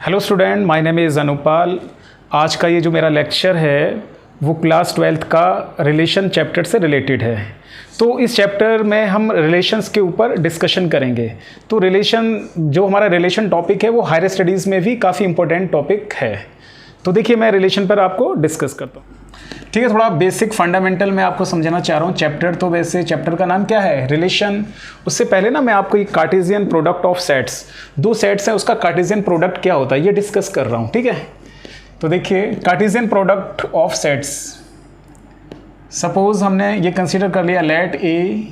Hello student, my name is Anupal. आज का ये जो मेरा लेक्चर है वो क्लास 12th का रिलेशन चैप्टर से रिलेटेड है। तो इस चैप्टर में हम रिलेशंस के ऊपर डिस्कशन करेंगे। तो रिलेशन जो हमारा रिलेशन टॉपिक है वो हायर स्टडीज़ में भी काफ़ी इंपॉर्टेंट टॉपिक है। तो देखिए मैं रिलेशन पर आपको डिस्कस करता हूँ। ठीक है, थोड़ा बेसिक फंडामेंटल मैं आपको समझाना चाह रहा हूँ। चैप्टर तो वैसे चैप्टर का नाम क्या है, रिलेशन। उससे पहले ना मैं आपको एक कार्टेशियन प्रोडक्ट ऑफ सेट्स, दो सेट्स हैं उसका कार्टेशियन प्रोडक्ट क्या होता है ये डिस्कस कर रहा हूँ। ठीक है, तो देखिए Cartesian product of sets, suppose हमने ये कंसीडर कर लिया let A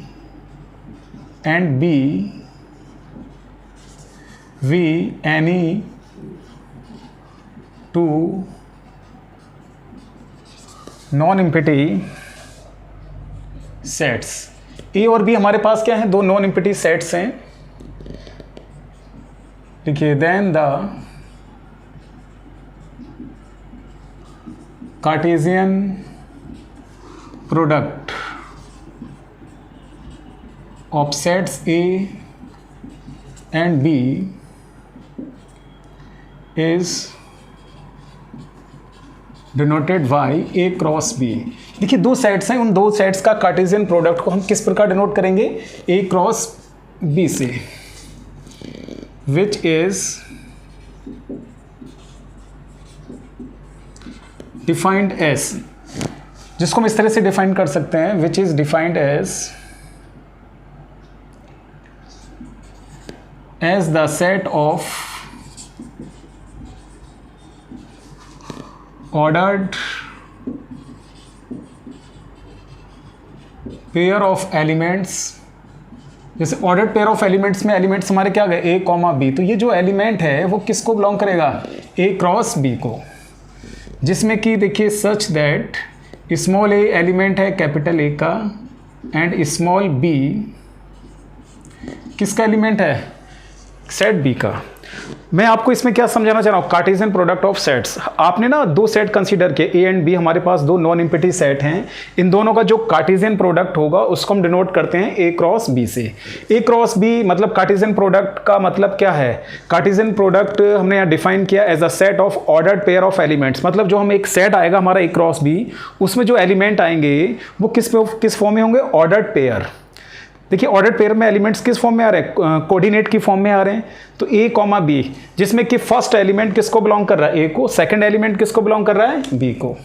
and B be any two non empty sets. A और बी हमारे पास क्या है, दो नॉन एम्प्टी सेट्स हैं। देखिए then the Cartesian product of sets A and B is denoted by A cross B. देखिए दो सेट्स हैं, उन दो सेट्स का कार्टेशियन प्रोडक्ट को हम किस प्रकार डिनोट करेंगे, ए क्रॉस बी से, विच इज डिफाइंड एज, जिसको हम इस तरह से डिफाइन कर सकते हैं, which is defined as the set of ordered pair of elements. जैसे ऑर्डर्ड पेयर ऑफ एलिमेंट्स में एलिमेंट्स हमारे क्या गए, ए कॉमा बी। तो ये जो एलिमेंट है वो किसको बिलोंग करेगा, ए क्रॉस बी को, जिसमें कि देखिए सच दैट स्मॉल ए एलिमेंट है कैपिटल ए का एंड स्मॉल बी किसका एलिमेंट है, सेट बी का। मैं आपको इसमें क्या समझाना चाह रहा हूँ, कार्टेशियन प्रोडक्ट ऑफ सेट्स। आपने ना दो सेट कंसीडर किए, ए एंड बी, हमारे पास दो नॉन एम्प्टी सेट हैं। इन दोनों का जो कार्टेशियन प्रोडक्ट होगा उसको हम डिनोट करते हैं ए क्रॉस बी से। ए क्रॉस बी मतलब कार्टेशियन प्रोडक्ट का मतलब क्या है, कार्टेशियन प्रोडक्ट हमने यहाँ डिफाइन किया as a set of ordered pair of elements. मतलब जो हम एक सेट आएगा हमारा ए क्रॉस बी, उसमें जो एलिमेंट आएंगे वो किस फॉर्म में होंगे, ऑर्डर्ड पेयर। देखिए ऑर्डर पेयर में एलिमेंट्स किस फॉर्म में आ रहे हैं, कोऑर्डिनेट की फॉर्म में आ रहे हैं। तो ए कॉमा बी, जिसमें कि फर्स्ट एलिमेंट किसको बिलोंग कर रहा है, ए को, सेकंड एलिमेंट किसको बिलोंग कर रहा है, बी को।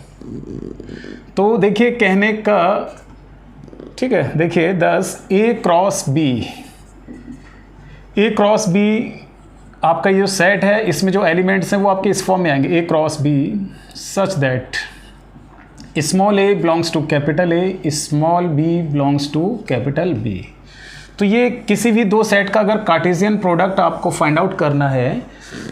तो देखिए कहने का, ठीक है, देखिए दस ए क्रॉस बी, ए क्रॉस बी आपका ये जो सेट है इसमें जो एलिमेंट्स हैं वो आपके इस फॉर्म में आएंगे, A cross B such that small A belongs to capital A, small B belongs to capital B. तो ये किसी भी दो सेट का अगर कार्टेशियन प्रोडक्ट आपको फाइंड आउट करना है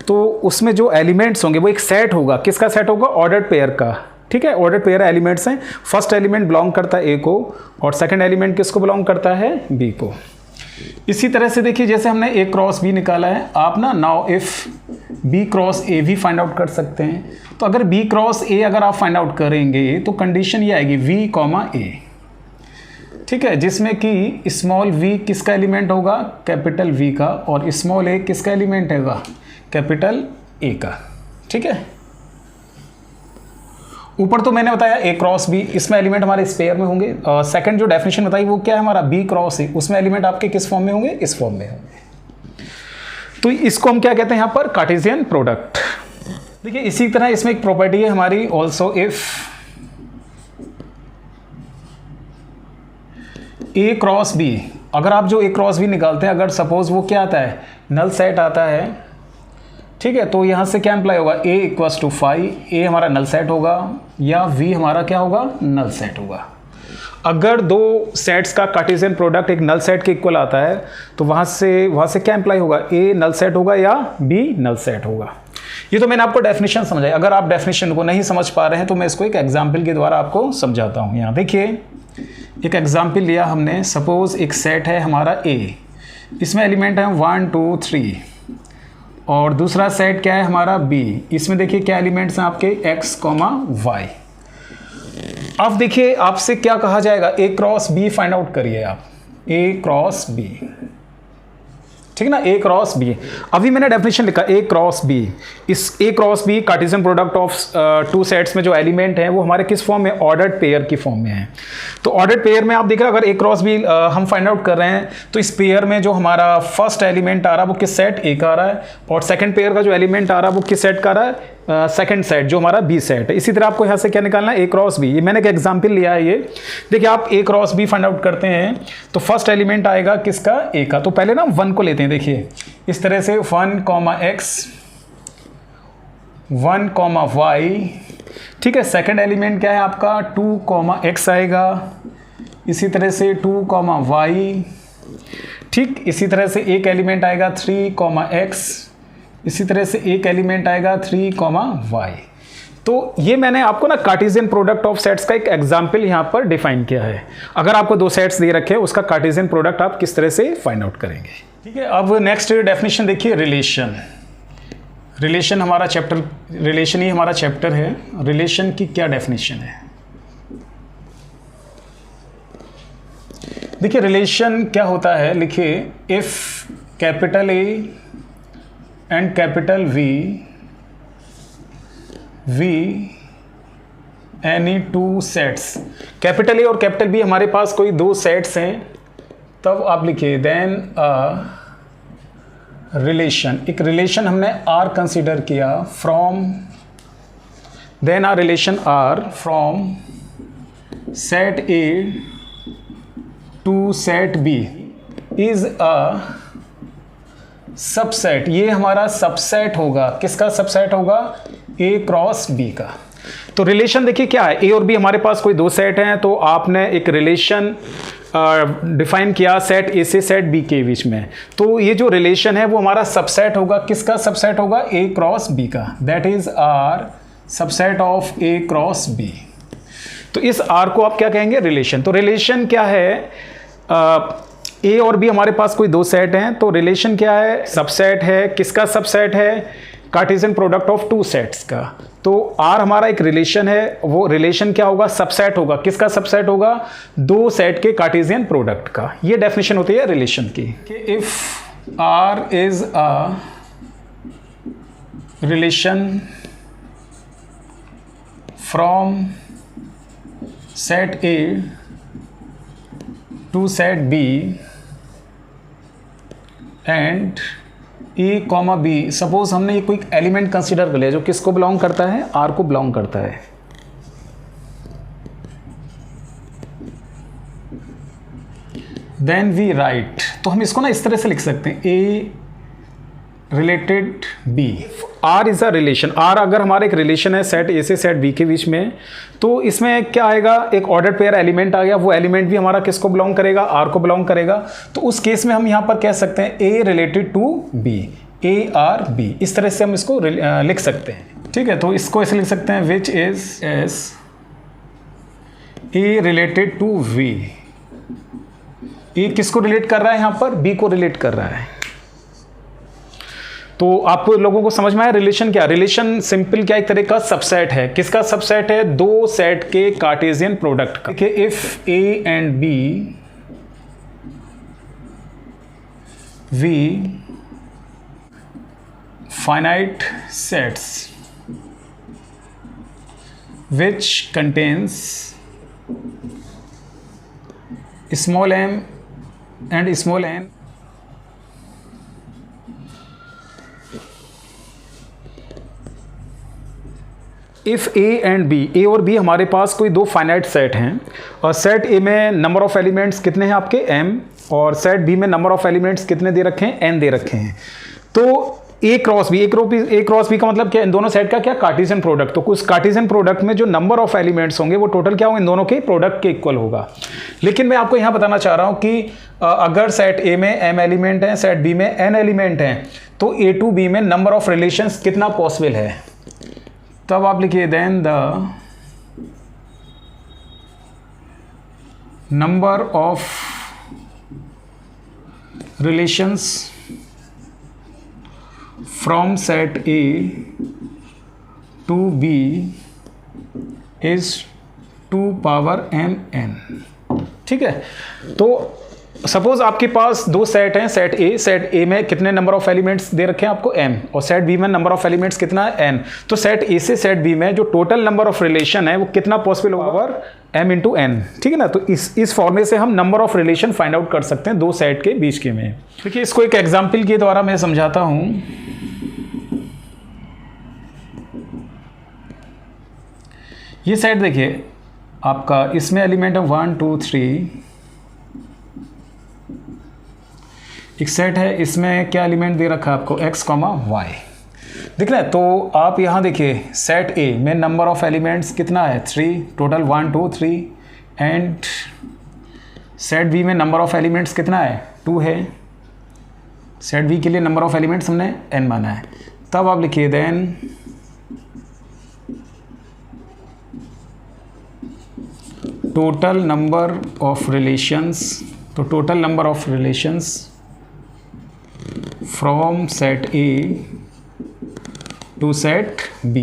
तो उसमें जो एलिमेंट्स होंगे वो एक सेट होगा, किसका सेट होगा, ऑर्डर्ड पेयर का। ठीक है, ऑर्डर्ड पेयर एलिमेंट्स हैं, फर्स्ट एलिमेंट बिलोंग करता है ए को और सेकंड एलिमेंट किसको बिलोंग करता है, बी को। इसी तरह से देखिए जैसे हमने ए क्रॉस बी निकाला है, आप ना now if B cross A भी फाइंड आउट कर सकते हैं। तो अगर बी क्रॉस ए अगर आप फाइंड आउट करेंगे तो कंडीशन ये आएगी वी कॉमा ए, ठीक है, जिसमें कि स्मॉल वी किसका एलिमेंट होगा, कैपिटल वी का, और स्मॉल ए किसका एलिमेंट होगा, कैपिटल ए का। ठीक है, ऊपर तो मैंने बताया ए क्रॉस बी, इसमें एलिमेंट हमारे स्पेयर में होंगे। सेकंड जो डेफिनेशन बताई वो क्या है हमारा, बी क्रॉस ए, उसमें एलिमेंट आपके किस फॉर्म में होंगे, इस फॉर्म में होंगे। तो इसको हम क्या कहते हैं यहाँ पर, कार्टेशियन प्रोडक्ट। देखिए इसी तरह इसमें एक प्रॉपर्टी है हमारी also, if A cross B, अगर आप जो ए क्रॉस बी निकालते हैं, अगर सपोज वो क्या आता है, नल सेट आता है, ठीक है, तो यहाँ से क्या इंप्लाई होगा, ए इक्वल्स टू फाइव, ए हमारा नल सेट होगा या वी हमारा क्या होगा, नल सेट होगा। अगर दो सेट्स का कार्टेशियन प्रोडक्ट एक नल सेट के इक्वल आता है तो वहाँ से क्या इंप्लाई होगा, ए नल सेट होगा या बी नल सेट होगा। ये तो मैंने आपको डेफिनेशन समझाई। अगर आप डेफिनेशन को नहीं समझ पा रहे हैं तो मैं इसको एक एग्जाम्पल के द्वारा आपको समझाता हूँ। यहाँ देखिए एक एग्जाम्पल लिया हमने, सपोज एक सेट है हमारा ए, इसमें एलिमेंट है 1 2 3, और दूसरा सेट क्या है हमारा बी, इसमें देखिए क्या एलिमेंट्स हैं आपके x, y। अब देखिए आपसे क्या कहा जाएगा, ए क्रॉस बी फाइंड आउट करिए आप, ए क्रॉस बी। ठीक है ना, ए क्रॉस बी। अभी मैंने डेफिनेशन लिखा ए क्रॉस बी। इस A cross B Cartesian product of two sets में जो एलिमेंट हैं वो हमारे किस फॉर्म में, ऑर्डर्ड पेयर की फॉर्म में है। तो ऑर्डर्ड पेयर में आप देख रहे हैं, अगर ए क्रॉस बी हम फाइंड आउट कर रहे हैं तो इस पेयर में जो हमारा फर्स्ट एलिमेंट आ रहा है वो किस सेट ए का आ रहा है, और सेकंड पेयर का जो एलिमेंट आ रहा है वो किस सेट का आ रहा है, सेकंड सेट जो हमारा बी सेट है। इसी तरह आपको यहाँ से क्या निकालना है, ए क्रॉस बी। ये मैंने एक एग्जाम्पल लिया है। ये देखिए आप ए क्रॉस बी फाइंड आउट करते हैं तो फर्स्ट एलिमेंट आएगा किसका, ए का। तो पहले ना 1 को लेते हैं, देखिए इस तरह से 1, x 1, y। ठीक है, सेकंड एलिमेंट क्या है आपका, 2, x आएगा। इसी तरह से 2, y। ठीक, इसी तरह से एक एलिमेंट आएगा 3, x। इसी तरह से एक एलिमेंट आएगा 3, y। तो ये मैंने आपको ना कार्टेशियन प्रोडक्ट ऑफ सेट्स का एक एग्जांपल यहाँ पर डिफाइन किया है। अगर आपको 2 सेट्स दे रखे हैं उसका कार्टेशियन प्रोडक्ट आप किस तरह से फाइंड आउट करेंगे। ठीक है, अब नेक्स्ट डेफिनेशन देखिए, रिलेशन। रिलेशन हमारा चैप्टर, रिलेशन ही हमारा चैप्टर है। रिलेशन की क्या डेफिनेशन है, देखिए रिलेशन क्या होता है। लिखिए, if capital A and capital V any two sets, capital A और कैपिटल बी हमारे पास कोई 2 सेट्स हैं, तब आप लिखिए देन रिलेशन, एक रिलेशन हमने आर कंसीडर किया from, then R relation R from set A to set B is a subset. ये हमारा सबसेट होगा, किसका सबसेट होगा, ए क्रॉस बी का। तो रिलेशन देखिए क्या है, ए और बी हमारे पास कोई 2 सेट हैं, तो आपने एक रिलेशन डिफाइन किया सेट ए से सेट बी के बीच में। तो ये जो रिलेशन है वो हमारा सबसेट होगा, किसका सबसेट होगा, ए क्रॉस बी का। That is R subset of A cross B. तो इस आर को आप क्या कहेंगे, रिलेशन। तो रिलेशन क्या है, ए और बी हमारे पास कोई 2 सेट हैं, तो रिलेशन क्या है, सबसेट है। किसका सबसेट है, कार्टेशियन प्रोडक्ट ऑफ 2 सेट्स का। तो आर हमारा एक रिलेशन है, वो रिलेशन क्या होगा, सबसेट होगा। किसका सबसेट होगा, 2 सेट के कार्टेशियन प्रोडक्ट का। ये डेफिनेशन होती है रिलेशन की। If R is a relation from set A to set B and A comma B, suppose हमने ये कोई एलिमेंट कंसीडर कर लिया जो किसको बिलोंग करता है, आर को बिलोंग करता है। देन वी राइट, तो हम इसको ना इस तरह से लिख सकते हैं, A related B. R is a relation, R अगर हमारा एक रिलेशन है सेट ए से सेट बी के बीच में, तो इसमें क्या आएगा, एक ऑर्डर पेयर एलिमेंट आ गया, वो एलिमेंट भी हमारा किसको बिलोंग करेगा, आर को बिलोंग करेगा। तो उस केस में हम यहां पर कह सकते हैं A related to B, A R B, इस तरह से हम इसको लिख सकते हैं। ठीक है, तो इसको ऐसे लिख सकते हैं, which is as A related to B. A किसको रिलेट कर रहा है, यहां पर बी को रिलेट कर रहा है। तो आप लोगों को समझ में आया रिलेशन क्या, रिलेशन सिंपल क्या, एक तरह का सबसेट है। किसका सबसेट है, 2 सेट के कार्टेशियन प्रोडक्ट का। देखिए, if A and B be finite sets which contains small m and small n if A and B, A और बी हमारे पास कोई 2 फाइनाइट सेट हैं, और सेट ए में नंबर ऑफ एलिमेंट्स कितने हैं आपके m, और सेट बी में नंबर ऑफ एलिमेंट्स कितने दे रखे हैं, n दे रखे हैं। तो ए क्रॉस बी, ए क्रॉस बी का मतलब क्या, इन दोनों सेट का क्या, कार्टेशियन प्रोडक्ट। तो उस कार्टेशियन प्रोडक्ट में जो नंबर ऑफ एलिमेंट्स होंगे वो टोटल क्या होगा, इन दोनों के प्रोडक्ट के इक्वल होगा। लेकिन मैं आपको यहाँ बताना चाह रहा हूँ कि अगर सेट ए में m एलिमेंट हैं, सेट बी में n एलिमेंट हैं, तो ए टू बी में नंबर ऑफ रिलेशंस कितना पॉसिबल है। तब आप लिखिए then the number of relations from set A to B is 2 power m n। ठीक है, तो सपोज आपके पास दो सेट हैं, सेट ए में कितने नंबर ऑफ एलिमेंट्स दे रखे हैं आपको m, और सेट बी में नंबर ऑफ एलिमेंट्स कितना है n। तो सेट ए से सेट बी में जो टोटल नंबर ऑफ रिलेशन है वो कितना पॉसिबल होगा, m इंटू n, ठीक है ना। तो इस फॉर्मूले से हम number of relation find out कर सकते हैं दो सेट के बीच के में। देखिए इसको एक एग्जाम्पल के द्वारा मैं समझाता हूं। ये सेट देखिए आपका, इसमें एलिमेंट है 1 2 3, एक सेट है, इसमें क्या एलिमेंट दे रखा है आपको x, y, दिख रहा है। तो आप यहाँ देखिए सेट A में नंबर ऑफ एलिमेंट्स कितना है 3, टोटल 1 2 3, एंड सेट B में नंबर ऑफ एलिमेंट्स कितना है 2 है। सेट B के लिए नंबर ऑफ एलिमेंट्स हमने n माना है। तब आप लिखिए then total number of relations, तो total number of relations from set A to set B,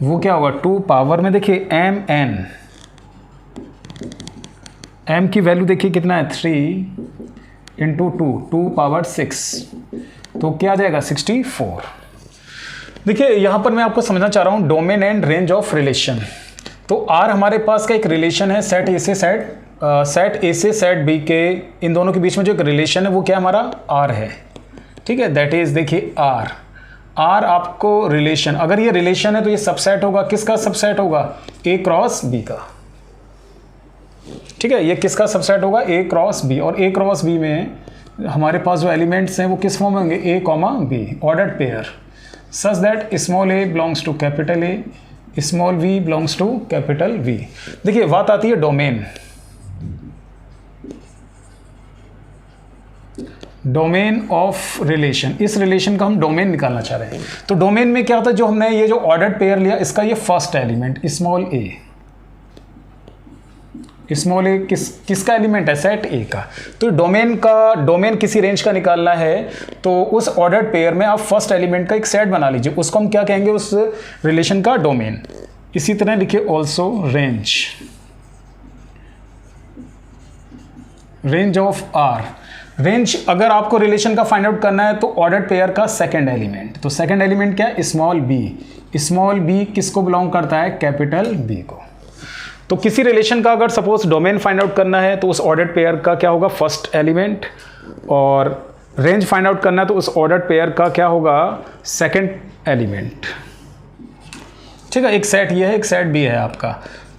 वो क्या होगा 2 पावर में देखिए m n, m की वैल्यू देखिए कितना है 3 इंटू 2 पावर 6, तो क्या आ जाएगा 64। देखिए यहाँ पर मैं आपको समझना चाह रहा हूँ domain and range of relation. तो R हमारे पास का एक रिलेशन है सेट A से सेट B के, इन दोनों के बीच में जो एक रिलेशन है वो क्या हमारा R है, ठीक है। दैट इज देखिए R आपको रिलेशन, अगर ये रिलेशन है तो ये सबसेट होगा, किसका सबसेट होगा A क्रॉस B का, ठीक है। ये किसका सबसेट होगा A क्रॉस B, और A क्रॉस B में हमारे पास जो एलिमेंट्स हैं वो किस फॉर्म में होंगे A comma B, ordered pair, such that small a belongs to capital A, small v belongs to capital V। देखिए बात आती है डोमेन, डोमेन ऑफ रिलेशन, इस रिलेशन का हम डोमेन निकालना चाह रहे हैं। तो डोमेन में क्या होता है, जो हमने ये जो ऑर्डर्ड पेयर लिया इसका ये फर्स्ट एलिमेंट स्मॉल a किसका एलिमेंट है सेट A का। तो डोमेन किसी रेंज का निकालना है तो उस ऑर्डर्ड पेयर में आप फर्स्ट एलिमेंट का एक सेट बना लीजिए, उसको हम क्या कहेंगे उस रिलेशन का डोमेन। इसी तरह लिखिए also range of R। Range अगर आपको रिलेशन का फाइंड आउट करना है तो ऑर्डर्ड पेयर का सेकंड एलिमेंट, तो सेकंड एलिमेंट क्या है स्मॉल b किसको बिलोंग करता है कैपिटल B को। तो किसी रिलेशन का अगर सपोज डोमेन फाइंड आउट करना है तो उस ऑर्डर्ड पेयर का क्या होगा फर्स्ट एलिमेंट, और रेंज फाइंड आउट करना है तो उस ऑर्डर्ड पेयर का क्या होगा सेकंड एलिमेंट, ठीक है। एक सेट ये है, एक सेट B है आपका।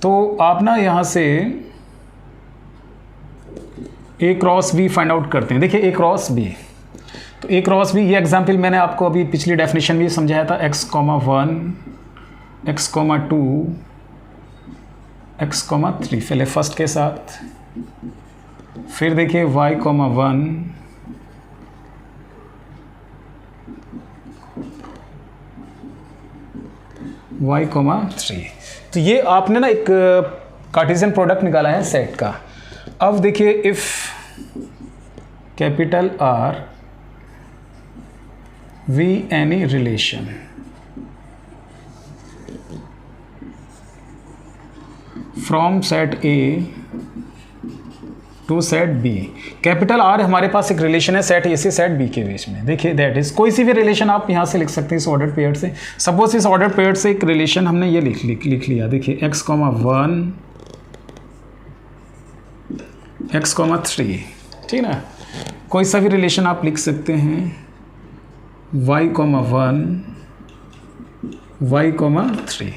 तो आप ना यहाँ से A cross B find out करते हैं। देखिए A क्रॉस B, तो A क्रॉस B ये एग्जाम्पल मैंने आपको अभी पिछली डेफिनेशन भी समझाया था, x, 1 x, 2 x, 3, पहले फर्स्ट के साथ, फिर देखिए y, 1 y, 3। तो ये आपने ना एक कार्टेशियन प्रोडक्ट निकाला है सेट का। अब देखिए if capital R V any relation from set A to set B, capital R हमारे पास एक रिलेशन है सेट A से सेट B के बीच में। देखिए दैट इज कोई सी भी रिलेशन आप यहाँ से लिख सकते हैं इस ऑर्डर्ड पेयर से। सपोज इस ऑर्डर्ड पेयर से एक रिलेशन हमने ये लिख लिया, देखिए x, 1 x, 3, ठीक है ना। कोई सा भी रिलेशन आप लिख सकते हैं y, 1 y, 3।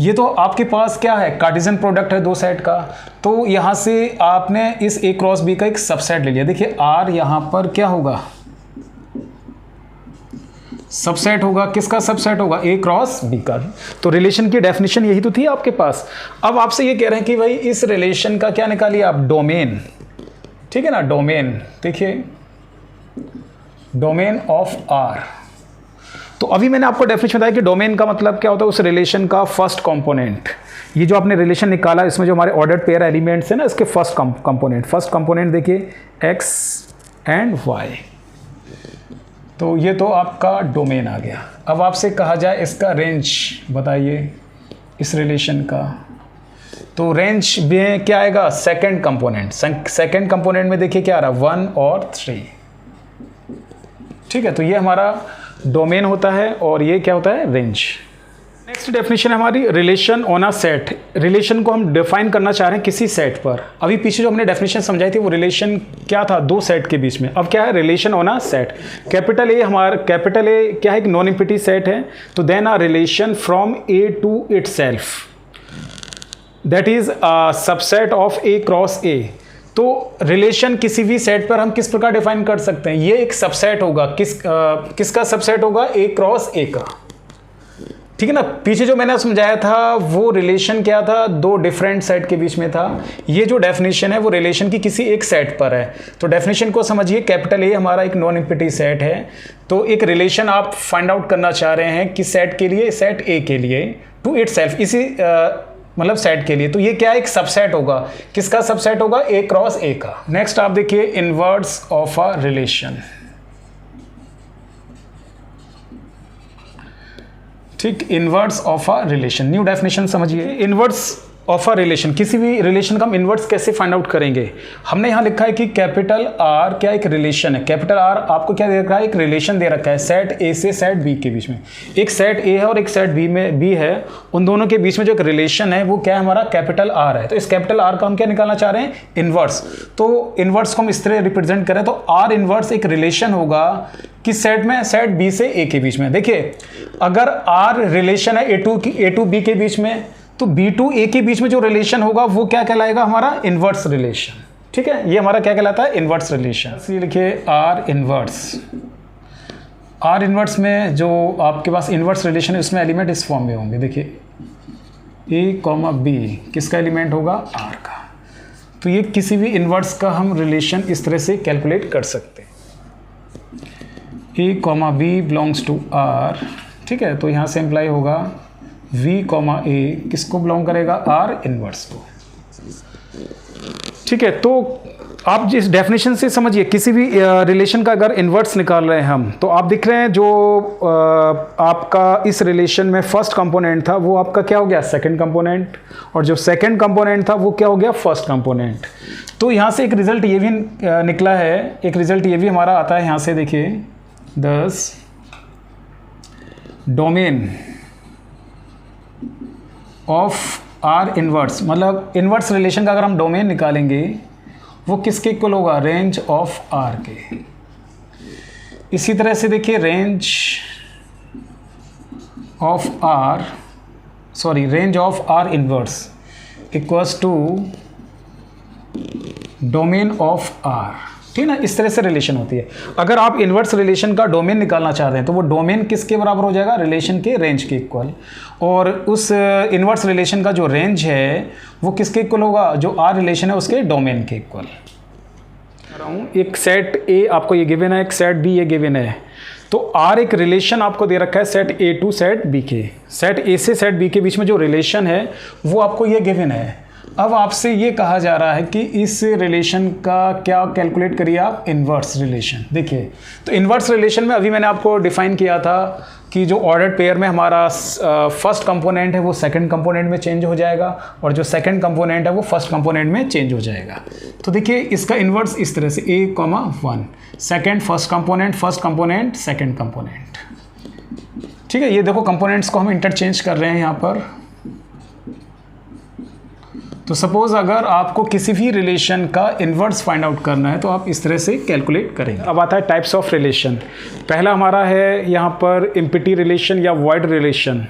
ये तो आपके पास क्या है कार्टेशियन प्रोडक्ट है दो सेट का। तो यहाँ से आपने इस A क्रॉस B का एक सबसेट ले लिया। देखिए R यहाँ पर क्या होगा सबसेट होगा, किसका सबसेट होगा A क्रॉस B का। तो रिलेशन की डेफिनेशन यही तो थी आपके पास। अब आपसे ये कह रहे हैं कि भाई इस रिलेशन का क्या निकालिए आप डोमेन, ठीक है ना। डोमेन देखिए डोमेन ऑफ R। तो अभी मैंने आपको डेफिनेशन बताया कि डोमेन का मतलब क्या होता है उस रिलेशन का फर्स्ट कंपोनेंट। ये जो आपने रिलेशन निकाला इसमें जो हमारे ऑर्डर्ड पेयर एलिमेंट्स हैं ना इसके फर्स्ट कंपोनेंट देखिए x एंड y। तो ये तो आपका डोमेन आ गया। अब आपसे कहा जाए इसका रेंज बताइए इस रिलेशन का। तो रेंज में क्या आएगा, सेकंड कंपोनेंट। सेकंड कंपोनेंट में देखिए क्या आ रहा है, 1 और 3। ठीक है, तो ये हमारा डोमेन होता है और ये क्या होता है, रेंज। नेक्स्ट डेफिनेशन है हमारी relation on a set. Relation को हम डिफाइन करना चाह रहे हैं किसी सेट पर। अभी पीछे जो हमने डेफिनेशन समझाई थी वो रिलेशन क्या था, दो सेट के बीच में। अब क्या है, relation on a set. Capital A क्या है, एक नॉन एम्प्टी सेट है। तो then a relation from A to itself, that is a subset of A cross A. तो रिलेशन किसी भी सेट पर हम किस प्रकार डिफाइन कर सकते हैं, ये एक सबसेट होगा। किसका सबसेट होगा, ए क्रॉस ए का। ठीक है ना। पीछे जो मैंने समझाया था वो रिलेशन क्या था, दो डिफरेंट सेट के बीच में था। ये जो डेफिनेशन है वो रिलेशन की किसी एक सेट पर है। तो डेफिनेशन को समझिए, कैपिटल ए हमारा एक नॉन एम्प्टी सेट है। तो एक रिलेशन आप फाइंड आउट करना चाह रहे हैं किस सेट के लिए, सेट ए के लिए, टू इटसेल्फ, इसी मतलब सेट के लिए। तो ये क्या एक सबसेट होगा, किसका सबसेट होगा, ए क्रॉस ए का। नेक्स्ट आप देखिए इनवर्स ऑफ अ रिलेशन। ठीक, inverse of a relation, new definition समझिए। इनवर्स ऑफ अ रिलेशन, किसी भी रिलेशन का हम इनवर्स कैसे फाइंड आउट करेंगे। हमने यहाँ लिखा है कि कैपिटल आर क्या एक रिलेशन है। कैपिटल आर आपको क्या दे रखा है, एक रिलेशन दे रखा है सेट ए से सेट बी के बीच में। एक सेट ए है और एक सेट बी में बी है, उन दोनों के बीच में जो एक रिलेशन है वो क्या है, हमारा कैपिटल आर है। तो इस कैपिटल आर का हम क्या निकालना चाह रहे हैं, इनवर्स। तो इनवर्स को हम इस तरह रिप्रेजेंट करें तो आर इनवर्स एक रिलेशन होगा किस सेट में, सेट बी से ए के बीच में। देखिए अगर आर रिलेशन है ए टू बी के बीच में, तो बी टू ए के बीच में जो रिलेशन होगा वो क्या कहलाएगा, हमारा इनवर्स रिलेशन। ठीक है, ये हमारा क्या कहलाता है, इनवर्स रिलेशन। इसलिए लिखिए आर इनवर्स। आर इनवर्स में जो आपके पास इनवर्स रिलेशन है उसमें एलिमेंट इस फॉर्म में होंगे। देखिए ए कॉमा बी किसका एलिमेंट होगा, आर का। तो ये किसी भी इनवर्स का हम रिलेशन इस तरह से कैलकुलेट कर सकते हैं। A comma B belongs to R. ठीक है, तो यहाँ से इम्प्लाई होगा v कॉमा ए किसको बिलोंग करेगा, आर इनवर्स को। ठीक है, तो आप जिस डेफिनेशन से समझिए किसी भी रिलेशन का अगर इन्वर्स निकाल रहे हैं हम, तो आप दिख रहे हैं जो आपका इस रिलेशन में फर्स्ट कंपोनेंट था वो आपका क्या हो गया, सेकंड कंपोनेंट, और जो सेकंड कंपोनेंट था वो क्या हो गया, फर्स्ट कंपोनेंट। तो यहाँ से एक रिजल्ट ये भी निकला है, एक रिजल्ट ये भी हमारा आता है यहाँ से। देखिए 10 डोमेन ऑफ आर इनवर्स, मतलब इनवर्स रिलेशन का अगर हम डोमेन निकालेंगे वो किसके इक्वल होगा, रेंज ऑफ आर के। इसी तरह से देखिए range of R inverse equals to domain of R. ठीक है ना, इस तरह से रिलेशन होती है। अगर आप इनवर्स रिलेशन का डोमेन निकालना चाहते हैं तो वो डोमेन किसके बराबर हो जाएगा, रिलेशन के रेंज के इक्वल। और उस इनवर्स रिलेशन का जो रेंज है वो किसके इक्वल होगा, जो आर रिलेशन है उसके डोमेन के इक्वल। एक सेट ए आपको ये गिवन है, एक सेट बी ये गिवन है। तो आर एक रिलेशन आपको दे रखा है set A to set B के। सेट ए से सेट बी के बीच में जो रिलेशन है वो आपको ये गिवन है। अब आपसे ये कहा जा रहा है कि इस रिलेशन का क्या कैलकुलेट करिए आप, इन्वर्स रिलेशन। देखिए तो इन्वर्स रिलेशन में अभी मैंने आपको डिफाइन किया था कि जो ऑर्डर्ड पेयर में हमारा फर्स्ट कंपोनेंट है वो सेकंड कंपोनेंट में चेंज हो जाएगा और जो सेकंड कंपोनेंट है वो फर्स्ट कंपोनेंट में चेंज हो जाएगा। तो देखिए इसका इन्वर्स इस तरह से A, 1 second first component second component. ठीक है, ये देखो कंपोनेंट्स को हम इंटरचेंज कर रहे हैं यहाँ पर। तो सपोज अगर आपको किसी भी रिलेशन का इन्वर्स फाइंड आउट करना है तो आप इस तरह से कैलकुलेट करेंगे। अब आता है टाइप्स ऑफ रिलेशन। पहला हमारा है यहाँ पर इम्पिटी रिलेशन या वॉइड रिलेशन,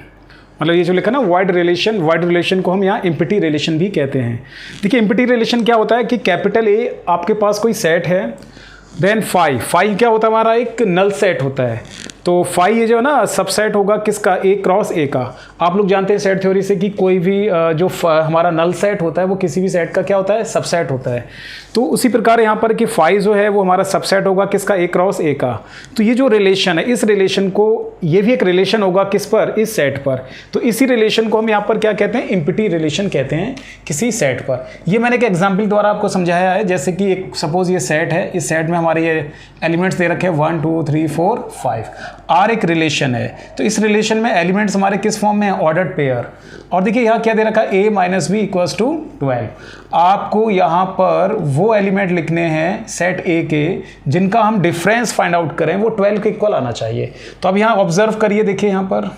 मतलब ये जो लिखा ना वॉइड रिलेशन को हम यहाँ इम्पिटी रिलेशन भी कहते हैं। देखिए इम्पिटी रिलेशन क्या होता है कि कैपिटल ए आपके पास कोई सेट है, देन फाई क्या होता है, हमारा एक नल सेट होता है। तो फाई ये जो है ना सबसेट होगा किसका, ए क्रॉस ए का। आप लोग जानते हैं सेट थ्योरी से कि कोई भी जो हमारा नल सेट होता है वो किसी भी सेट का क्या होता है, सबसेट होता है। तो उसी प्रकार यहाँ पर कि फाई जो है वो हमारा सबसेट होगा किसका, ए क्रॉस ए का। तो ये जो रिलेशन है इस रिलेशन को, ये भी एक रिलेशन होगा किस पर, इस सेट पर। तो इसी रिलेशन को हम यहाँ पर क्या कहते हैं, इम्पिटी रिलेशन कहते हैं किसी सेट पर। ये मैंने एक एग्जाम्पल द्वारा आपको समझाया है। जैसे कि एक सपोज ये सेट है, इस सेट में हमारे ये एलिमेंट्स दे रखे हैं 1 2 3 4 5। आर एक रिलेशन है, तो इस रिलेशन में एलिमेंट्स हमारे किस फॉर्म में हैं ऑर्डर्ड पेयर, और देखिए यहाँ क्या दे रखा है a minus B equals to 12। आपको यहाँ पर वो एलिमेंट लिखने हैं सेट A के जिनका हम डिफरेंस फाइंड आउट करें वो 12 के इक्वल आना चाहिए। तो अब यहाँ ऑब्जर्व करिए, देखिए यहाँ पर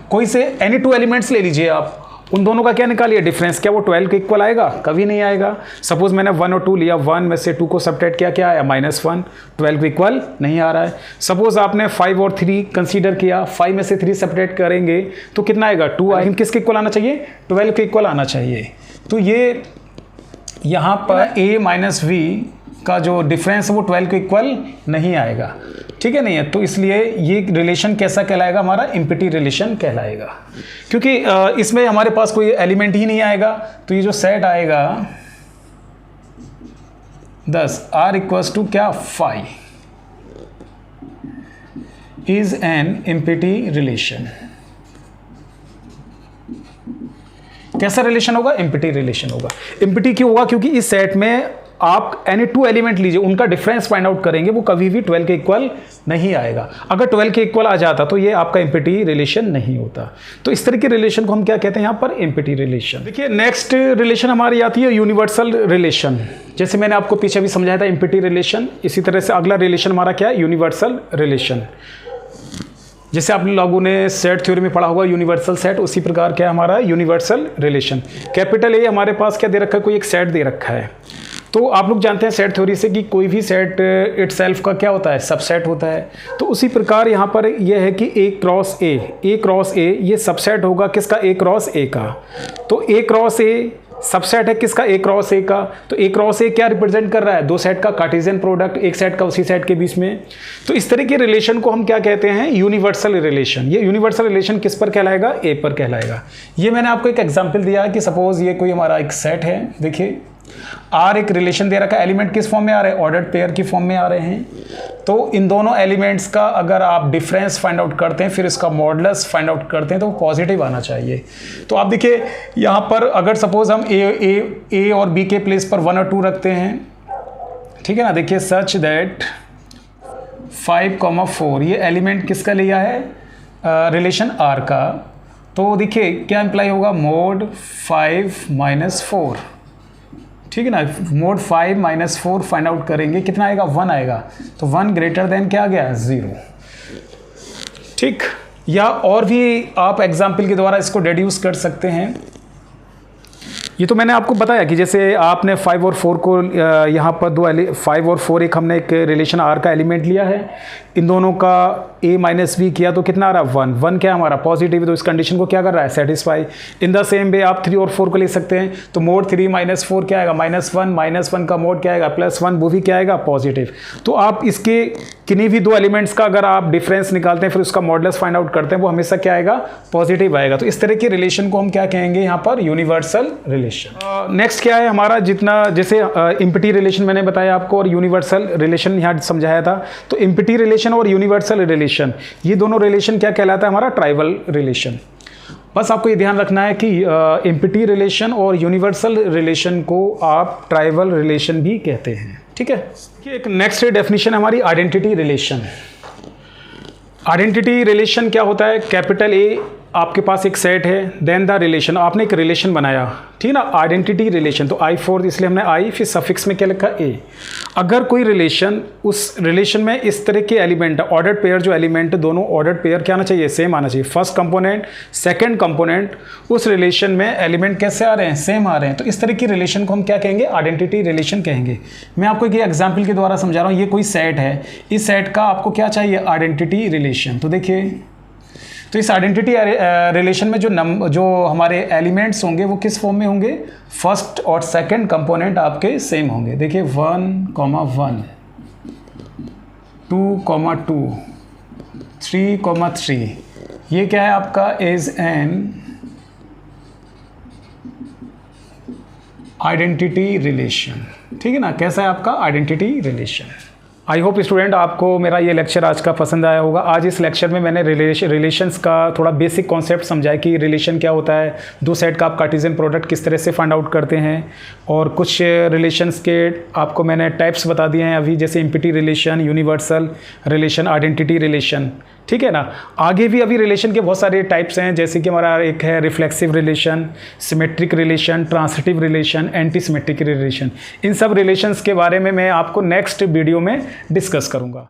कोई से एनी टू एलिमेंट्स ले लीजिए आप, उन दोनों का क्या निकालिए डिफरेंस, क्या वो 12 के इक्वल आएगा? कभी नहीं आएगा। सपोज मैंने 1 और 2 लिया, 1 में से 2 को सब्ट्रैक्ट किया, क्या आया? -1, 12 के इक्वल नहीं आ रहा है। सपोज आपने 5 और 3 कंसीडर किया, 5 में से 3 सब्ट्रैक्ट करेंगे तो कितना आएगा? 2 आएगा। किसके इक्वल आना चाहिए? 12 के इक्वल आना चाहिए। तो ये यहाँ पर a माइनस वी का जो डिफरेंस है वो 12 के इक्वल नहीं आएगा, ठीक है नहीं है। तो इसलिए ये रिलेशन कैसा कहलाएगा? हमारा एम्प्टी रिलेशन कहलाएगा, क्योंकि इसमें हमारे पास कोई एलिमेंट ही नहीं आएगा। तो ये जो सेट आएगा 10 r इक्वल्स टू क्या? 5 इज एन एम्प्टी रिलेशन। कैसा रिलेशन होगा? एम्प्टी रिलेशन होगा। एम्प्टी क्यों होगा? क्योंकि इस सेट में आप एनी टू एलिमेंट लीजिए, उनका डिफरेंस फाइंड आउट करेंगे, वो कभी भी 12 के इक्वल नहीं आएगा। अगर 12 के इक्वल आ जाता तो ये आपका एम्प्टी रिलेशन नहीं होता। तो इस तरह के रिलेशन को हम क्या कहते हैं यहाँ पर? Empty relation. देखिए नेक्स्ट रिलेशन हमारी आती है यूनिवर्सल रिलेशन। जैसे मैंने आपको पीछे भी समझाया था एम्प्टी रिलेशन, इसी तरह से अगला रिलेशन हमारा क्या है? Universal relation. जैसे आप लोगों ने सेट थ्योरी में पढ़ा होगा यूनिवर्सल सेट, उसी प्रकार क्या है हमारा यूनिवर्सल रिलेशन। कैपिटल ए हमारे पास क्या दे रखा है? कोई एक सेट दे रखा है। तो आप लोग जानते हैं सेट थ्योरी से कि कोई भी सेट इटसेल्फ का क्या होता है? सबसेट होता है। तो उसी प्रकार यहाँ पर यह है कि A क्रॉस A ये सबसेट होगा किसका? A क्रॉस A का। तो A क्रॉस A सबसेट है किसका? A क्रॉस A का। तो A क्रॉस A क्या रिप्रेजेंट कर रहा है? दो सेट का कार्टेशियन प्रोडक्ट, एक सेट का उसी सेट के बीच में। तो इस तरह के रिलेशन को हम क्या कहते हैं? Universal relation. ये यूनिवर्सल रिलेशन किस पर कहलाएगा? A पर कहलाएगा। ये मैंने आपको एक एग्जांपल दिया है कि सपोज ये कोई हमारा एक सेट है, देखिए R एक रिलेशन दे रखा है, एलिमेंट किस फॉर्म में आ रहे हैं? ऑर्डर्ड पेयर की फॉर्म में आ रहे हैं। तो इन दोनों एलिमेंट्स का अगर आप डिफरेंस फाइंड आउट करते हैं, फिर इसका मॉडुलस फाइंड आउट करते हैं, तो वो पॉजिटिव आना चाहिए। तो आप देखिए यहाँ पर अगर सपोज हम A और B के प्लेस पर 1 और 2 रखते हैं, ठीक है ना, देखिए सच दैट 5,4 ये एलिमेंट किसका लिया है? रिलेशन R का। तो देखिए क्या इंप्लाई होगा? मोड 5 - 4, ठीक है ना। मोड 5 - 4 फाइंड आउट करेंगे, कितना आएगा? 1 आएगा। तो 1 ग्रेटर देन क्या आ गया? 0, ठीक। या और भी आप एग्जाम्पल के द्वारा इसको डिड्यूस कर सकते हैं। ये तो मैंने आपको बताया कि जैसे आपने 5 और 4 को यहाँ पर 5 और 4 एक हमने एक रिलेशन R का एलिमेंट लिया है, इन दोनों का A माइनस बी किया तो कितना आ रहा है? 1 क्या हमारा? पॉजिटिव है। तो इस कंडीशन को क्या कर रहा है? Satisfy. In the same way आप 3 और 4 को ले सकते हैं। तो मोड 3 - 4 क्या आएगा? -1 का मोड क्या आएगा? +1, वो भी क्या आएगा? पॉजिटिव। तो आप इसके किन्हीं भी दो एलिमेंट्स का अगर आप डिफरेंस निकालते हैं, फिर उसका मॉडुलस फाइंड आउट करते हैं, वो हमेशा क्या आएगा? पॉजिटिव आएगा। तो इस तरह के रिलेशन को हम क्या कहेंगे यहाँ पर? Universal relation. नेक्स्ट क्या है हमारा? जितना जैसे एम्प्टी रिलेशन मैंने बताया आपको और यूनिवर्सल रिलेशन यहाँ समझाया था। तो एम्प्टी रिलेशन और यूनिवर्सल रिलेशन, ये दोनों रिलेशन क्या कहलाता है? हमारा ट्राइबल रिलेशन। बस आपको ये ध्यान रखना है कि एम्प्टी रिलेशन और यूनिवर्सल रिलेशन को आप ट्राइबल रिलेशन भी कहते हैं, ठीक है। एक नेक्स्ट डेफिनेशन हमारी आइडेंटिटी रिलेशन। आइडेंटिटी रिलेशन क्या होता है? कैपिटल ए आपके पास एक सेट है, देन द रिलेशन, आपने एक रिलेशन बनाया, ठीक है ना, आइडेंटिटी रिलेशन। तो I4 इसलिए हमने I, फिर सफिक्स में क्या लिखा? A। अगर कोई रिलेशन, उस रिलेशन में इस तरह के एलिमेंट, ऑर्डर्ड पेयर जो एलिमेंट, दोनों ऑर्डर्ड पेयर क्या आना चाहिए? सेम आना चाहिए। फर्स्ट कंपोनेंट, सेकंड कंपोनेंट, उस रिलेशन में एलिमेंट कैसे आ रहे हैं? सेम आ रहे हैं। तो इस तरह की रिलेशन को हम क्या कहेंगे? आइडेंटिटी रिलेशन कहेंगे। मैं आपको एक एग्जाम्पल के द्वारा समझा रहा हूँ। ये कोई सेट है, इस सेट का आपको क्या चाहिए? Identity relation. तो देखिए, तो इस आइडेंटिटी रिलेशन में जो हमारे एलिमेंट्स होंगे वो किस फॉर्म में होंगे? फर्स्ट और सेकंड कंपोनेंट आपके सेम होंगे। देखिए 1,1, 2,2, 3,3, ये क्या है आपका? इज एन आइडेंटिटी रिलेशन, ठीक है ना। कैसा है आपका? Identity relation. I hope student आपको मेरा ये लेक्चर आज का पसंद आया होगा। आज इस लेक्चर में मैंने रिलेशंस का थोड़ा बेसिक कॉन्सेप्ट समझाया कि रिलेशन क्या होता है, दो सेट का आप कार्टेशियन प्रोडक्ट किस तरह से फाइंड आउट करते हैं, और कुछ रिलेशंस के आपको मैंने टाइप्स बता दिए हैं अभी, जैसे empty relation, universal relation, identity relation, ठीक है ना। आगे भी अभी रिलेशन के बहुत सारे टाइप्स हैं, जैसे कि हमारा एक है reflexive relation, symmetric relation, transitive relation, anti symmetric relation. इन सब रिलेशंस के बारे में मैं आपको नेक्स्ट वीडियो में डिस्कस करूंगा।